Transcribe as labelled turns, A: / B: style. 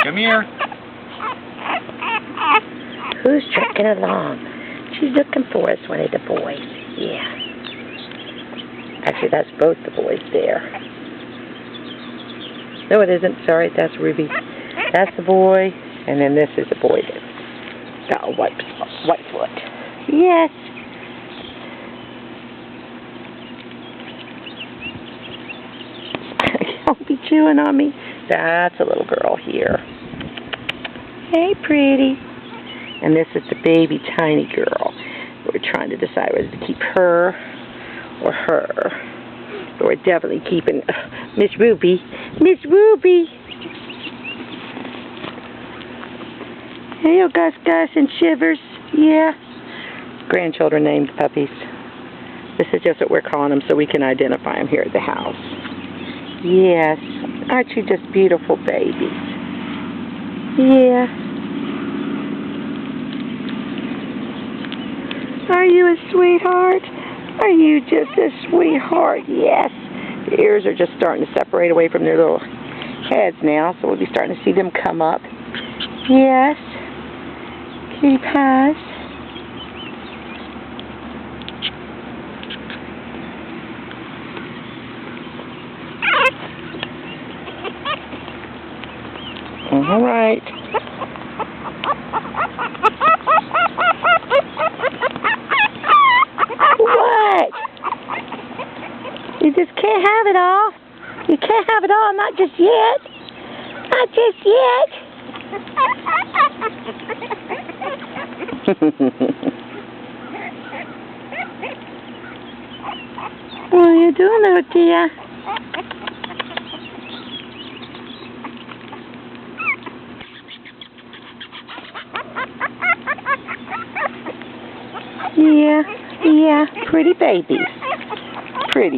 A: Come here.
B: Who's trekking along? She's looking for us, one of the boys. Yeah. Actually, that's both the boys there. No, it isn't. Sorry, that's Ruby. That's the boy, and then this is the boy that's got a white foot. Yes. Don't be chewing on me. That's a little girl here. Hey, pretty. And this is the baby tiny girl. We're trying to decide whether to keep her or her. But we're definitely keeping Miss Ruby. Miss Ruby! Hey, oh, Gus and Shivers. Yeah. Grandchildren named puppies. This is just what we're calling them so we can identify them here at the house. Yes. Aren't you just beautiful babies? Yeah. Are you a sweetheart? Are you just a sweetheart? Yes. The ears are just starting to separate away from their little heads now, so we'll be starting to see them come up. Yes. Kitty pies. All right. What? You just can't have it all. You can't have it all, not just yet. Not just yet. What are you doing, little dear? Yeah, pretty babies. Pretty